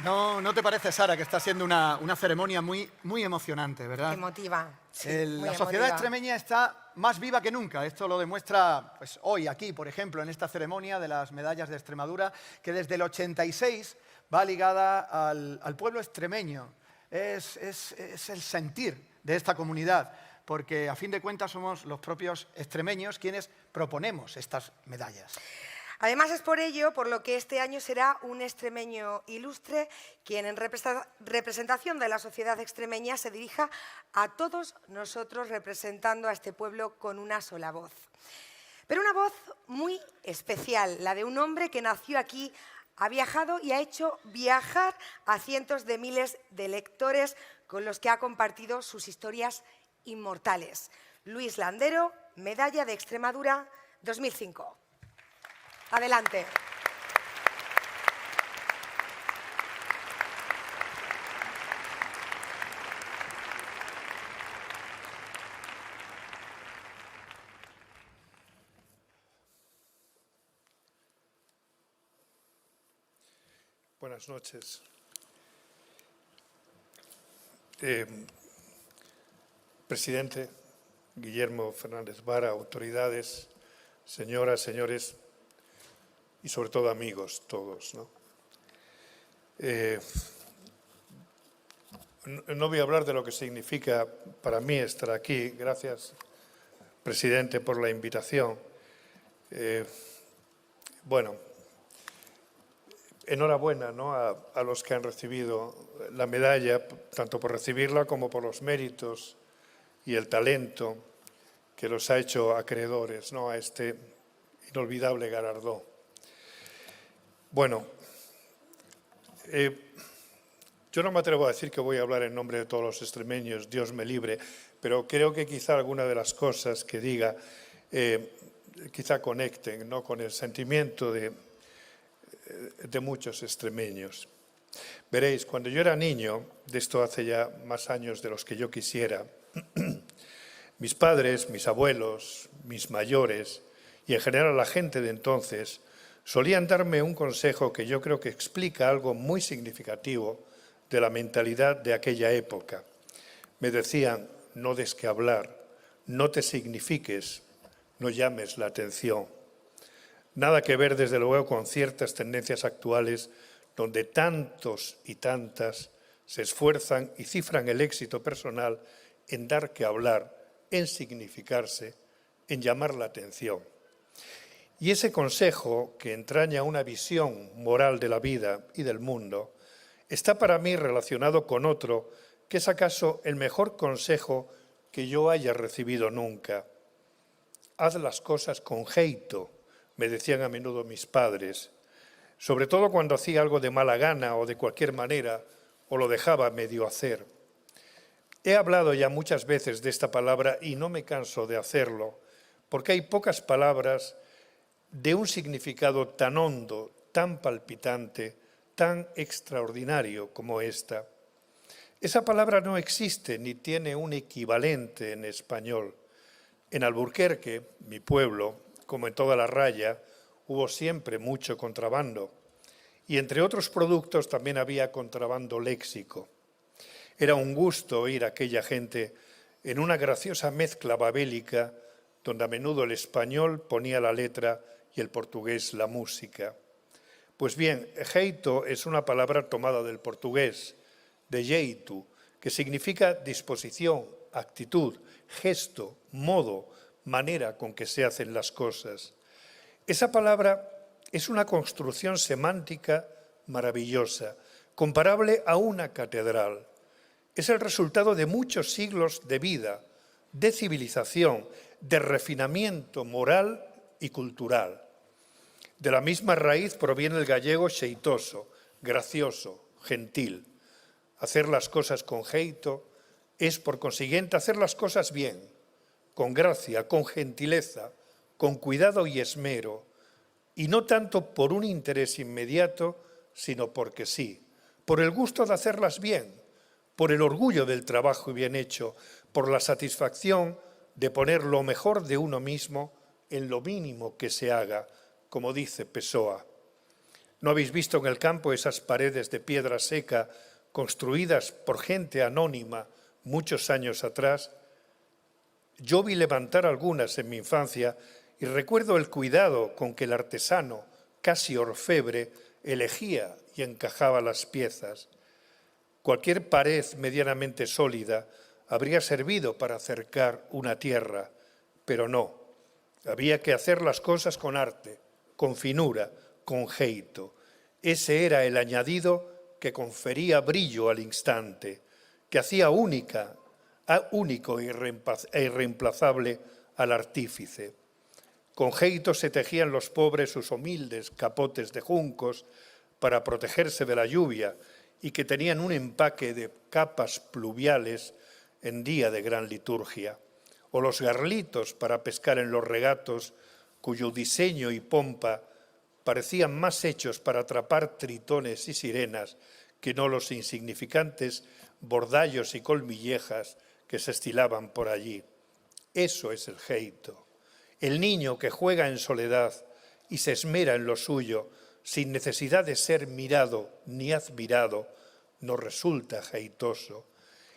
No te parece, Sara, que está siendo una ceremonia muy emocionante, ¿verdad? Emotiva. Sí, La sociedad extremeña está más viva que nunca. Esto lo demuestra pues, hoy, aquí, por ejemplo, en esta ceremonia de las medallas de Extremadura, que desde el 86 va ligada al pueblo extremeño. Es el sentir de esta comunidad, porque a fin de cuentas somos los propios extremeños quienes proponemos estas medallas. Además es por ello por lo que este año será un extremeño ilustre quien en representación de la sociedad extremeña se dirija a todos nosotros representando a este pueblo con una sola voz. Pero una voz muy especial, la de un hombre que nació aquí, ha viajado y ha hecho viajar a cientos de miles de lectores con los que ha compartido sus historias inmortales. Luis Landero, Medalla de Extremadura 2005. Adelante. Buenas noches. Presidente Guillermo Fernández Vara, autoridades, señoras, señores y sobre todo amigos todos, ¿no? No voy a hablar de lo que significa para mí estar aquí. Gracias, presidente, por la invitación. Bueno, enhorabuena, ¿no?, a los que han recibido la medalla, tanto por recibirla como por los méritos y el talento que los ha hecho acreedores, ¿no?, a este inolvidable galardón. Bueno, yo no me atrevo a decir que voy a hablar en nombre de todos los extremeños, Dios me libre, pero creo que quizá alguna de las cosas que diga quizá conecten, ¿no?, con el sentimiento de muchos extremeños. Veréis, cuando yo era niño, de esto hace ya más años de los que yo quisiera, mis padres, mis abuelos, mis mayores y en general la gente de entonces solían darme un consejo que yo creo que explica algo muy significativo de la mentalidad de aquella época. Me decían, no des que hablar, no te signifiques, no llames la atención. Nada que ver, desde luego, con ciertas tendencias actuales donde tantos y tantas se esfuerzan y cifran el éxito personal en dar que hablar, en significarse, en llamar la atención. Y ese consejo, que entraña una visión moral de la vida y del mundo, está para mí relacionado con otro que es acaso el mejor consejo que yo haya recibido nunca. Haz las cosas con jeito, me decían a menudo mis padres, sobre todo cuando hacía algo de mala gana o de cualquier manera o lo dejaba medio hacer. He hablado ya muchas veces de esta palabra y no me canso de hacerlo, porque hay pocas palabras de un significado tan hondo, tan palpitante, tan extraordinario como esta. Esa palabra no existe ni tiene un equivalente en español. En Alburquerque, mi pueblo, como en toda la raya, hubo siempre mucho contrabando y entre otros productos también había contrabando léxico. Era un gusto oír a aquella gente en una graciosa mezcla babélica donde a menudo el español ponía la letra y el portugués la música. Pues bien, jeito es una palabra tomada del portugués, de jeito, que significa disposición, actitud, gesto, modo, manera con que se hacen las cosas. Esa palabra es una construcción semántica maravillosa, comparable a una catedral. Es el resultado de muchos siglos de vida, de civilización, de refinamiento moral y cultural. De la misma raíz proviene el gallego xeitoso, gracioso, gentil. Hacer las cosas con jeito es, por consiguiente, hacer las cosas bien, con gracia, con gentileza, con cuidado y esmero, y no tanto por un interés inmediato, sino porque sí, por el gusto de hacerlas bien, por el orgullo del trabajo bien hecho, por la satisfacción de poner lo mejor de uno mismo en lo mínimo que se haga, como dice Pessoa. ¿No habéis visto en el campo esas paredes de piedra seca construidas por gente anónima muchos años atrás? Yo vi levantar algunas en mi infancia y recuerdo el cuidado con que el artesano, casi orfebre, elegía y encajaba las piezas. Cualquier pared medianamente sólida habría servido para acercar una tierra, pero no. Había que hacer las cosas con arte, con finura, con geito. Ese era el añadido que confería brillo al instante, que hacía único e irreemplazable al artífice. Con geito se tejían los pobres sus humildes capotes de juncos para protegerse de la lluvia y que tenían un empaque de capas pluviales en día de gran liturgia, o los garlitos para pescar en los regatos, cuyo diseño y pompa parecían más hechos para atrapar tritones y sirenas que no los insignificantes bordallos y colmillejas que se estilaban por allí. Eso es el geito, el niño que juega en soledad y se esmera en lo suyo, sin necesidad de ser mirado ni admirado, nos resulta jeitoso.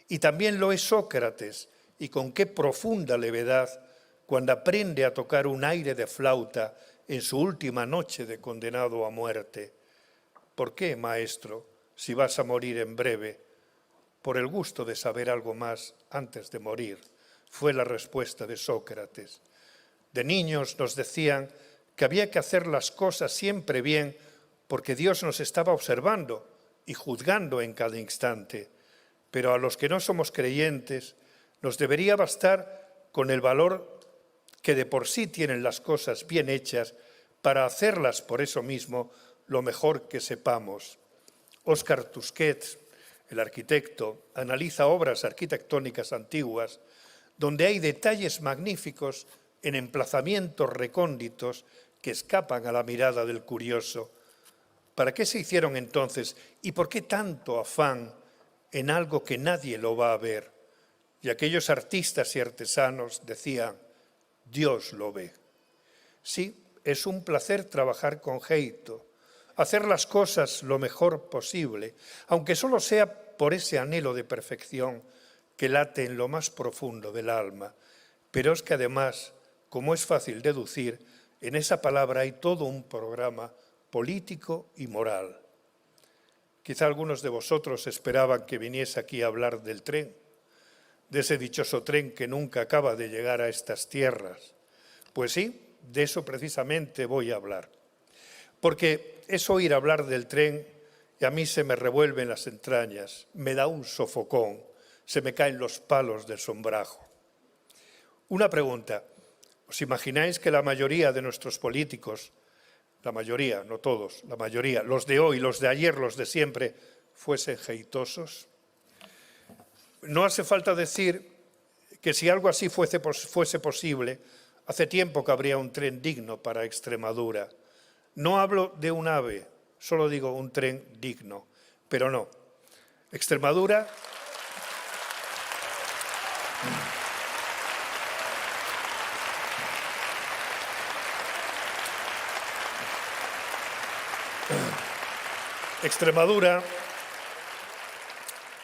Y también lo es Sócrates, y con qué profunda levedad, cuando aprende a tocar un aire de flauta en su última noche de condenado a muerte. ¿Por qué, maestro, si vas a morir en breve? Por el gusto de saber algo más antes de morir, fue la respuesta de Sócrates. De niños nos decían que había que hacer las cosas siempre bien porque Dios nos estaba observando y juzgando en cada instante. Pero a los que no somos creyentes nos debería bastar con el valor que de por sí tienen las cosas bien hechas para hacerlas por eso mismo lo mejor que sepamos. Óscar Tusquets, el arquitecto, analiza obras arquitectónicas antiguas donde hay detalles magníficos en emplazamientos recónditos que escapan a la mirada del curioso. ¿Para qué se hicieron entonces y por qué tanto afán en algo que nadie lo va a ver? Y aquellos artistas y artesanos decían, Dios lo ve. Sí, es un placer trabajar con geito, hacer las cosas lo mejor posible, aunque solo sea por ese anhelo de perfección que late en lo más profundo del alma. Pero es que además, como es fácil deducir, en esa palabra hay todo un programa político y moral. Quizá algunos de vosotros esperaban que viniese aquí a hablar del tren, de ese dichoso tren que nunca acaba de llegar a estas tierras. Pues sí, de eso precisamente voy a hablar. Porque es oír hablar del tren y a mí se me revuelven las entrañas, me da un sofocón, se me caen los palos del sombrajo. Una pregunta, ¿os imagináis que la mayoría de nuestros políticos, la mayoría, no todos, la mayoría, los de hoy, los de ayer, los de siempre, fuesen jeitosos? No hace falta decir que si algo así fuese posible, hace tiempo que habría un tren digno para Extremadura. No hablo de un AVE, solo digo un tren digno, pero no. Extremadura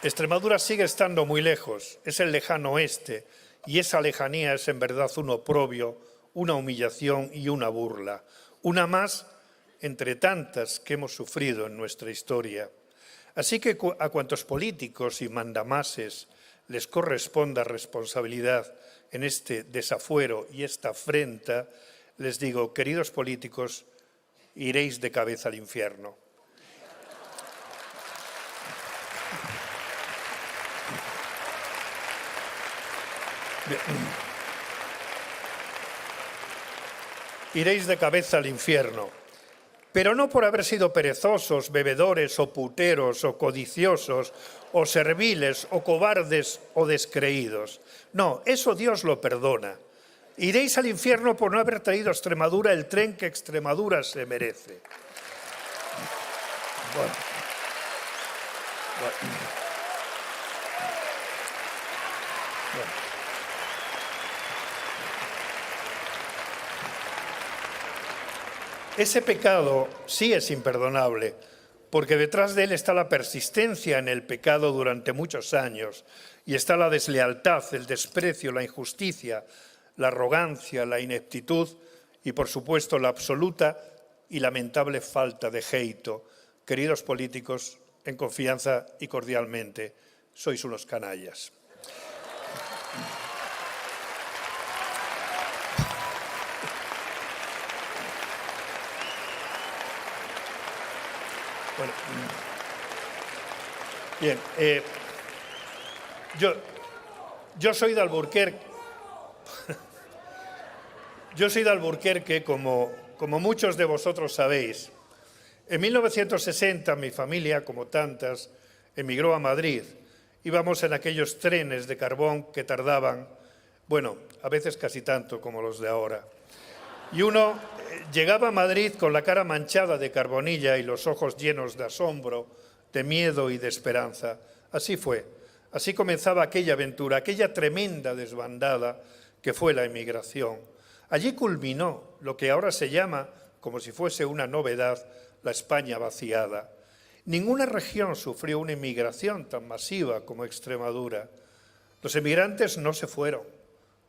Extremadura sigue estando muy lejos, es el lejano oeste, y esa lejanía es en verdad un oprobio, una humillación y una burla. Una más entre tantas que hemos sufrido en nuestra historia. Así que a cuantos políticos y mandamases les corresponda responsabilidad en este desafuero y esta afrenta, les digo, queridos políticos, iréis de cabeza al infierno. Iréis de cabeza al infierno, pero no por haber sido perezosos, bebedores o puteros o codiciosos o serviles o cobardes o descreídos. No, eso Dios lo perdona. Iréis al infierno por no haber traído a Extremadura el tren que Extremadura se merece. Bueno. Ese pecado sí es imperdonable, porque detrás de él está la persistencia en el pecado durante muchos años y está la deslealtad, el desprecio, la injusticia, la arrogancia, la ineptitud y, por supuesto, la absoluta y lamentable falta de jeito. Queridos políticos, en confianza y cordialmente, sois unos canallas. Bueno, bien, yo soy de Alburquerque. Yo soy de Alburquerque, como muchos de vosotros sabéis. En 1960 mi familia, como tantas, emigró a Madrid. Íbamos en aquellos trenes de carbón que tardaban, bueno, a veces casi tanto como los de ahora. Y uno llegaba a Madrid con la cara manchada de carbonilla y los ojos llenos de asombro, de miedo y de esperanza. Así fue. Así comenzaba aquella aventura, aquella tremenda desbandada que fue la emigración. Allí culminó lo que ahora se llama, como si fuese una novedad, la España vaciada. Ninguna región sufrió una inmigración tan masiva como Extremadura. Los emigrantes no se fueron,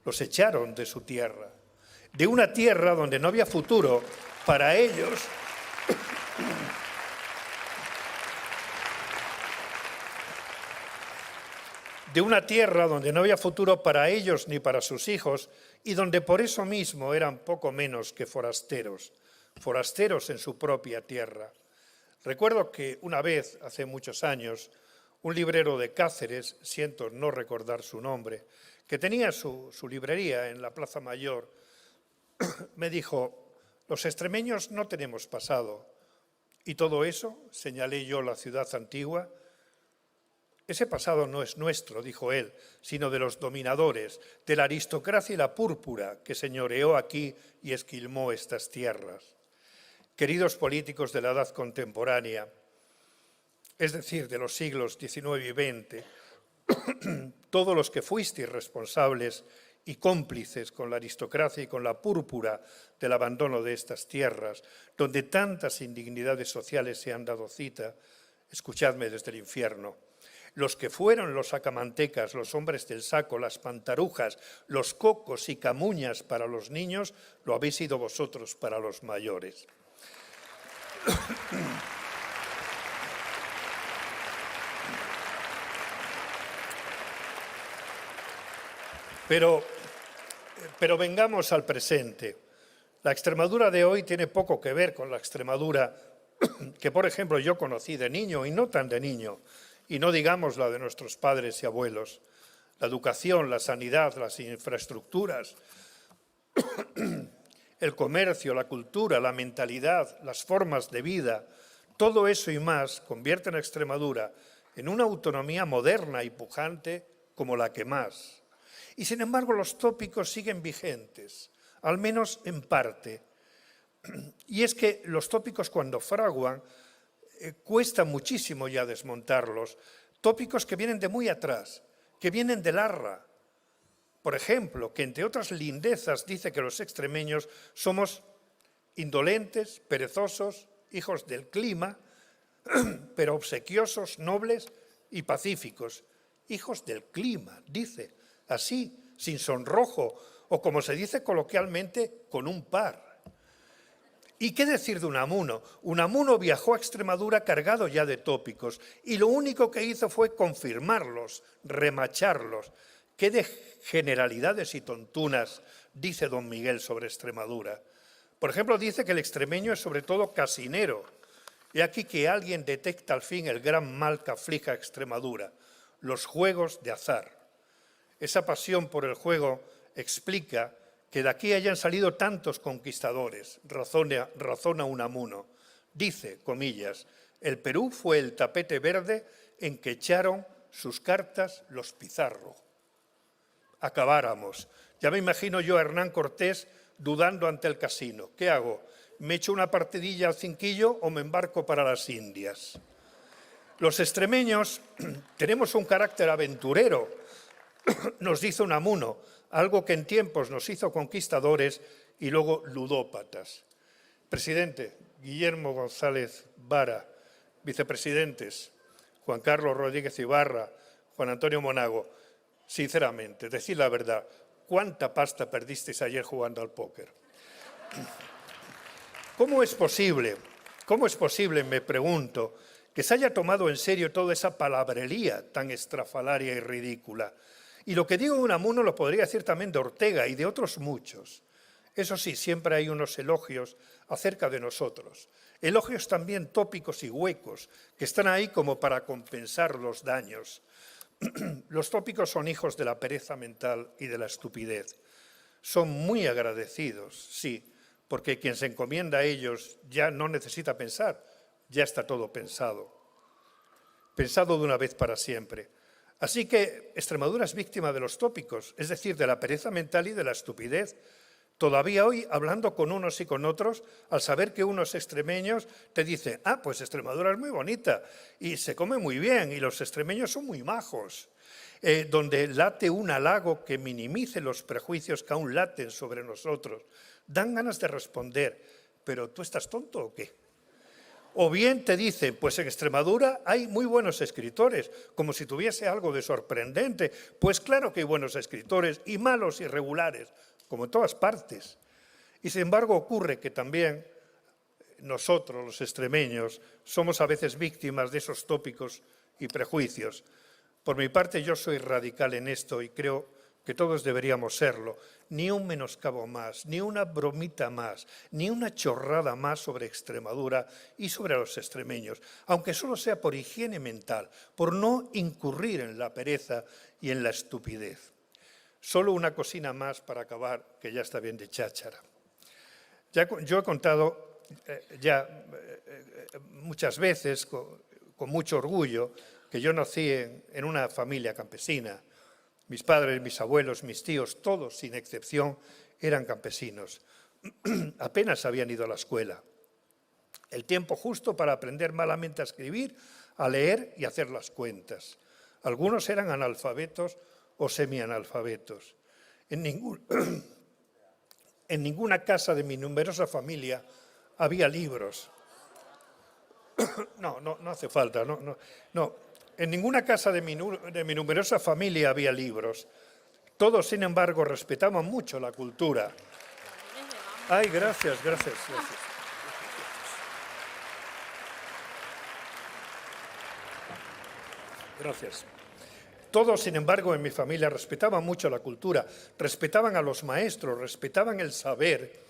los echaron de su tierra. De una tierra donde no había futuro para ellos, de una tierra donde no había futuro para ellos ni para sus hijos y donde por eso mismo eran poco menos que forasteros, forasteros en su propia tierra. Recuerdo que una vez, hace muchos años, un librero de Cáceres, siento no recordar su nombre, que tenía su librería en la Plaza Mayor, me dijo: los extremeños no tenemos pasado. Y todo eso, señalé yo la ciudad antigua, ese pasado no es nuestro, dijo él, sino de los dominadores, de la aristocracia y la púrpura que señoreó aquí y esquilmó estas tierras. Queridos políticos de la edad contemporánea, es decir, de los siglos XIX y XX, todos los que fuisteis responsables y cómplices con la aristocracia y con la púrpura del abandono de estas tierras, donde tantas indignidades sociales se han dado cita, escuchadme desde el infierno. Los que fueron los sacamantecas, los hombres del saco, las pantarujas, los cocos y camuñas para los niños, lo habéis sido vosotros para los mayores. Pero vengamos al presente. La Extremadura de hoy tiene poco que ver con la Extremadura que, por ejemplo, yo conocí de niño y no tan de niño, y no digamos la de nuestros padres y abuelos. La educación, la sanidad, las infraestructuras, el comercio, la cultura, la mentalidad, las formas de vida, todo eso y más convierte a Extremadura en una autonomía moderna y pujante como la que más. Y sin embargo los tópicos siguen vigentes, al menos en parte. Y es que los tópicos cuando fraguan cuesta muchísimo ya desmontarlos. Tópicos que vienen de muy atrás, que vienen del Arra. Por ejemplo, que entre otras lindezas dice que los extremeños somos indolentes, perezosos, hijos del clima, pero obsequiosos, nobles y pacíficos. Hijos del clima, dice, así, sin sonrojo, o como se dice coloquialmente, con un par. ¿Y qué decir de Unamuno? Unamuno viajó a Extremadura cargado ya de tópicos y lo único que hizo fue confirmarlos, remacharlos. ¿Qué de generalidades y tontunas dice don Miguel sobre Extremadura? Por ejemplo, dice que el extremeño es sobre todo casinero. Y aquí que alguien detecta al fin el gran mal que aflige a Extremadura, los juegos de azar. Esa pasión por el juego explica que de aquí hayan salido tantos conquistadores, razona Unamuno. Dice, comillas, el Perú fue el tapete verde en que echaron sus cartas los Pizarro. Acabáramos. Ya me imagino yo a Hernán Cortés dudando ante el casino. ¿Qué hago? ¿Me echo una partidilla al cinquillo o me embarco para las Indias? Los extremeños tenemos un carácter aventurero, nos dice Unamuno, algo que en tiempos nos hizo conquistadores y luego ludópatas. Presidente Guillermo González Vara, vicepresidentes Juan Carlos Rodríguez Ibarra, Juan Antonio Monago, sinceramente, decid la verdad, ¿cuánta pasta perdisteis ayer jugando al póker? ¿Cómo es posible, me pregunto, que se haya tomado en serio toda esa palabrería tan estrafalaria y ridícula? Y lo que digo de Unamuno lo podría decir también de Ortega y de otros muchos. Eso sí, siempre hay unos elogios acerca de nosotros. Elogios también tópicos y huecos, que están ahí como para compensar los daños. Los tópicos son hijos de la pereza mental y de la estupidez. Son muy agradecidos, sí, porque quien se encomienda a ellos ya no necesita pensar, ya está todo pensado. Pensado de una vez para siempre. Así que Extremadura es víctima de los tópicos, es decir, de la pereza mental y de la estupidez. Todavía hoy, hablando con unos y con otros, al saber que unos extremeños te dicen, pues Extremadura es muy bonita y se come muy bien y los extremeños son muy majos, donde late un halago que minimice los prejuicios que aún laten sobre nosotros. Dan ganas de responder, ¿pero tú estás tonto o qué? O bien te dicen, pues en Extremadura hay muy buenos escritores, como si tuviese algo de sorprendente. Pues claro que hay buenos escritores y malos y regulares, como en todas partes. Y sin embargo ocurre que también nosotros, los extremeños, somos a veces víctimas de esos tópicos y prejuicios. Por mi parte, yo soy radical en esto y creo que todos deberíamos serlo. Ni un menoscabo más, ni una bromita más, ni una chorrada más sobre Extremadura y sobre los extremeños, aunque solo sea por higiene mental, por no incurrir en la pereza y en la estupidez. Solo una cosina más para acabar, que ya está bien de cháchara. Yo he contado muchas veces, con mucho orgullo, que yo nací en una familia campesina. Mis padres, mis abuelos, mis tíos, todos, sin excepción, eran campesinos. Apenas habían ido a la escuela. El tiempo justo para aprender malamente a escribir, a leer y a hacer las cuentas. Algunos eran analfabetos o semianalfabetos. En ninguna casa de mi numerosa familia había libros. No hace falta, no. En ninguna casa de mi numerosa familia había libros. Todos, sin embargo, respetaban mucho la cultura. Ay, gracias. Gracias. Todos, sin embargo, en mi familia respetaban mucho la cultura, respetaban a los maestros, respetaban el saber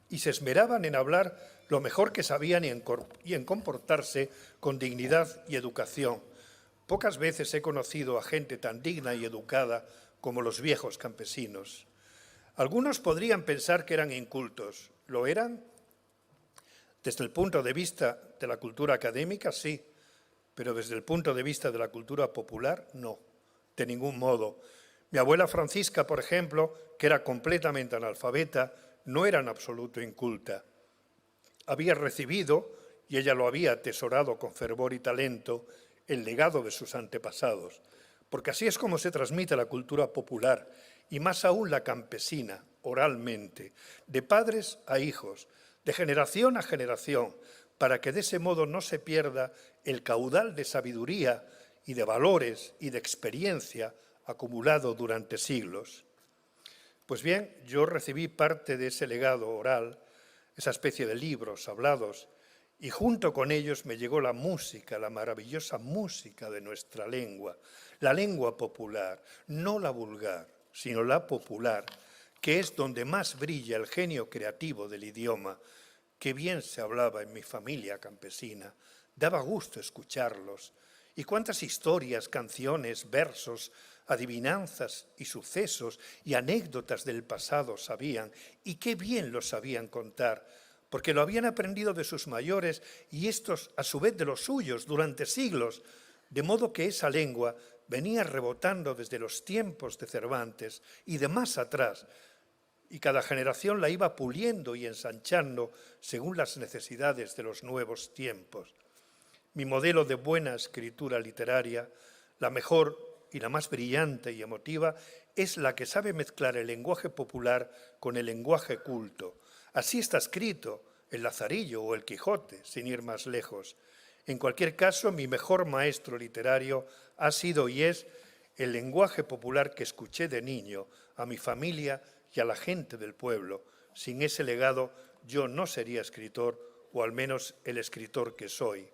y se esmeraban en hablar lo mejor que sabían y en comportarse con dignidad y educación. Pocas veces he conocido a gente tan digna y educada como los viejos campesinos. Algunos podrían pensar que eran incultos. ¿Lo eran? Desde el punto de vista de la cultura académica, sí, pero desde el punto de vista de la cultura popular, no, de ningún modo. Mi abuela Francisca, por ejemplo, que era completamente analfabeta, no era en absoluto inculta. Había recibido, y ella lo había atesorado con fervor y talento, el legado de sus antepasados, porque así es como se transmite la cultura popular, y más aún la campesina, oralmente, de padres a hijos, de generación a generación, para que de ese modo no se pierda el caudal de sabiduría y de valores y de experiencia acumulado durante siglos. Pues bien, yo recibí parte de ese legado oral, esa especie de libros hablados, y junto con ellos me llegó la música, la maravillosa música de nuestra lengua, la lengua popular, no la vulgar, sino la popular, que es donde más brilla el genio creativo del idioma. Qué bien se hablaba en mi familia campesina, daba gusto escucharlos. Y cuántas historias, canciones, versos, adivinanzas y sucesos y anécdotas del pasado sabían, y qué bien los sabían contar, porque lo habían aprendido de sus mayores y estos a su vez de los suyos durante siglos, de modo que esa lengua venía rebotando desde los tiempos de Cervantes y de más atrás, y cada generación la iba puliendo y ensanchando según las necesidades de los nuevos tiempos. Mi modelo de buena escritura literaria, la mejor y la más brillante y emotiva, es la que sabe mezclar el lenguaje popular con el lenguaje culto. Así está escrito el Lazarillo o el Quijote, sin ir más lejos. En cualquier caso, mi mejor maestro literario ha sido y es el lenguaje popular que escuché de niño a mi familia y a la gente del pueblo. Sin ese legado yo no sería escritor, o al menos el escritor que soy.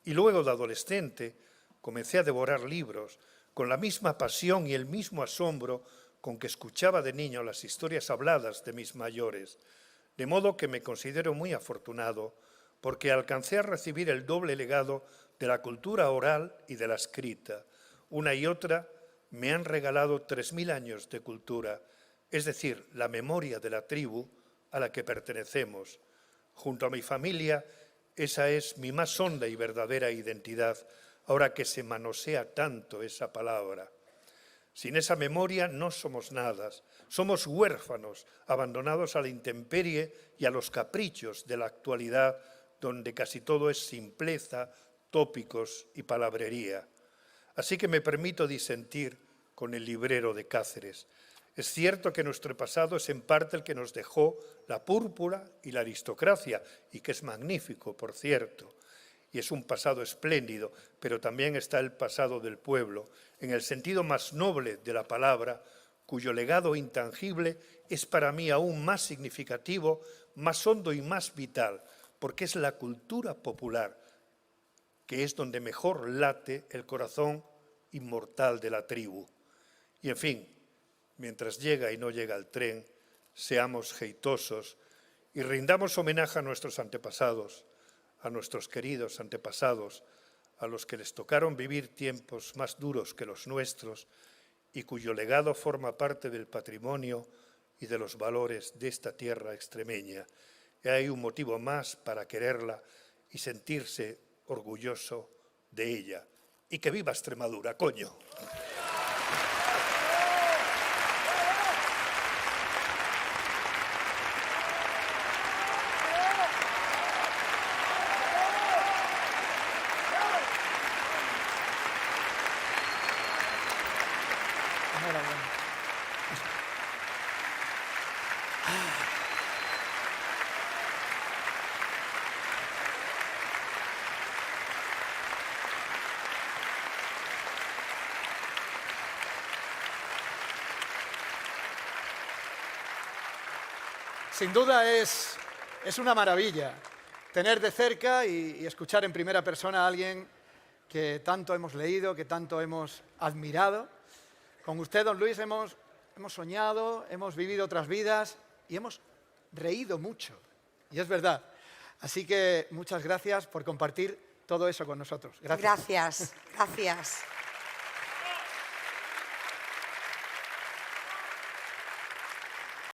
Y luego de adolescente comencé a devorar libros con la misma pasión y el mismo asombro con que escuchaba de niño las historias habladas de mis mayores, de modo que me considero muy afortunado porque alcancé a recibir el doble legado de la cultura oral y de la escrita. Una y otra me han regalado 3000 años de cultura, es decir, la memoria de la tribu a la que pertenecemos. Junto a mi familia, esa es mi más honda y verdadera identidad, ahora que se manosea tanto esa palabra. Sin esa memoria no somos nada, somos huérfanos, abandonados a la intemperie y a los caprichos de la actualidad, donde casi todo es simpleza, tópicos y palabrería. Así que me permito disentir con el librero de Cáceres. Es cierto que nuestro pasado es en parte el que nos dejó la púrpura y la aristocracia, y que es magnífico, por cierto, y es un pasado espléndido, pero también está el pasado del pueblo, en el sentido más noble de la palabra, cuyo legado intangible es para mí aún más significativo, más hondo y más vital, porque es la cultura popular, que es donde mejor late el corazón inmortal de la tribu. Y en fin, mientras llega y no llega el tren, seamos jeitosos y rindamos homenaje a nuestros antepasados, a nuestros queridos antepasados, a los que les tocaron vivir tiempos más duros que los nuestros y cuyo legado forma parte del patrimonio y de los valores de esta tierra extremeña. Y hay un motivo más para quererla y sentirse orgulloso de ella. Y que viva Extremadura, coño. Sin duda es una maravilla tener de cerca y escuchar en primera persona a alguien que tanto hemos leído, que tanto hemos admirado. Con usted, don Luis, hemos soñado, hemos vivido otras vidas y hemos reído mucho. Y es verdad. Así que muchas gracias por compartir todo eso con nosotros. Gracias. Gracias.